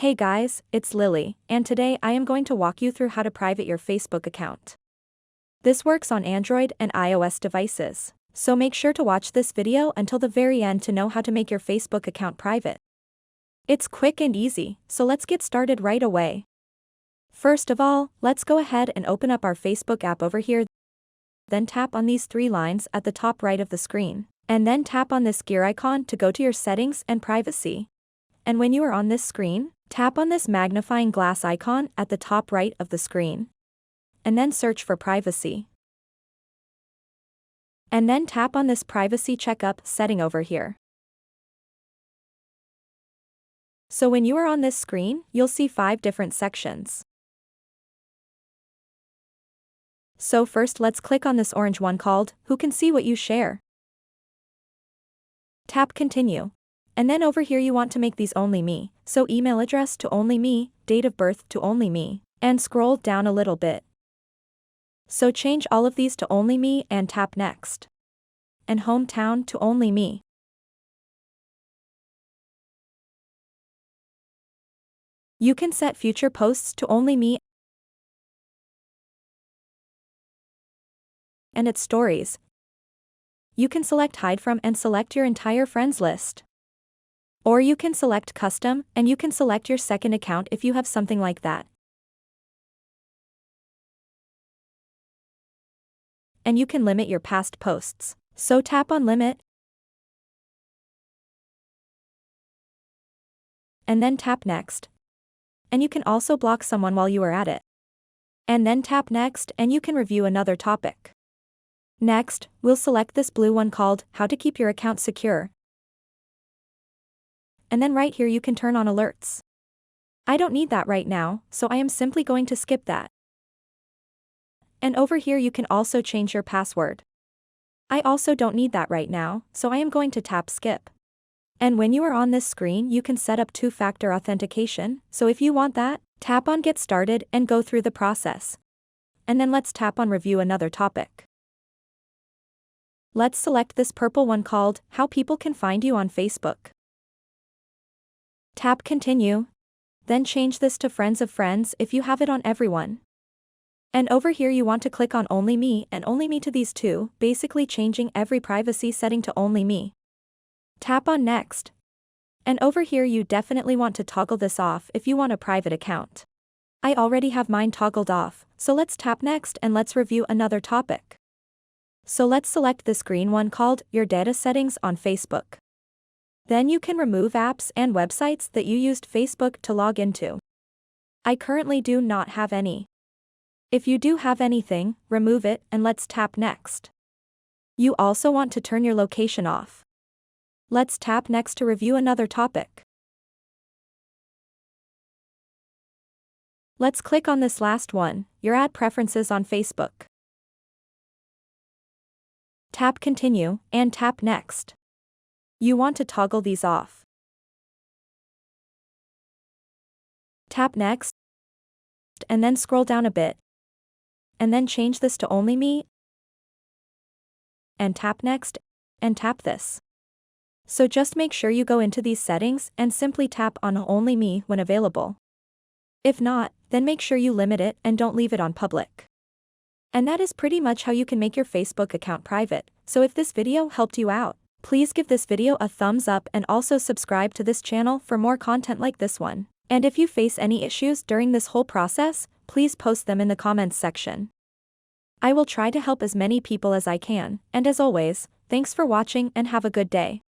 Hey guys, it's Lily, and today I am going to walk you through how to private your Facebook account. This works on Android and iOS devices, so make sure to watch this video until the very end to know how to make your Facebook account private. It's quick and easy, so let's get started right away. First of all, let's go ahead and open up our Facebook app over here. Then tap on these three lines at the top right of the screen, and then tap on this gear icon to go to your settings and privacy. And when you are on this screen, tap on this magnifying glass icon at the top right of the screen. And then search for privacy. And then tap on this privacy checkup setting over here. So when you are on this screen, you'll see 5 different sections. So first let's click on this orange one called, Who Can See What You Share? Tap Continue. And then over here you want to make these only me, so email address to only me, date of birth to only me, and scroll down a little bit. So change all of these to only me and tap Next. And hometown to only me. You can set future posts to only me and its stories. You can select hide from and select your entire friends list. Or you can select custom, and you can select your second account if you have something like that. And you can limit your past posts, so tap on limit. And then tap next. And you can also block someone while you are at it. And then tap next and you can review another topic. Next, we'll select this blue one called, How to Keep Your Account Secure. And then right here you can turn on alerts. I don't need that right now, so I am simply going to skip that. And over here you can also change your password. I also don't need that right now, so I am going to tap skip. And when you are on this screen you can set up 2-factor authentication, so if you want that, tap on Get Started and go through the process. And then let's tap on Review Another Topic. Let's select this purple one called, How People Can Find You on Facebook. Tap Continue. Then change this to Friends of Friends if you have it on everyone. And over here you want to click on Only Me and Only Me to these two, basically changing every privacy setting to Only Me. Tap on Next. And over here you definitely want to toggle this off if you want a private account. I already have mine toggled off, so let's tap Next and let's review another topic. So let's select this green one called, Your Data Settings on Facebook. Then you can remove apps and websites that you used Facebook to log into. I currently do not have any. If you do have anything, remove it and let's tap Next. You also want to turn your location off. Let's tap Next to review another topic. Let's click on this last one, Your Ad Preferences on Facebook. Tap Continue and tap Next. You want to toggle these off. Tap Next, and then scroll down a bit. And then change this to Only Me, and tap Next, and tap this. So just make sure you go into these settings and simply tap on Only Me when available. If not, then make sure you limit it and don't leave it on public. And that is pretty much how you can make your Facebook account private, so if this video helped you out, please give this video a thumbs up and also subscribe to this channel for more content like this one. And if you face any issues during this whole process, please post them in the comments section. I will try to help as many people as I can, and as always, thanks for watching and have a good day.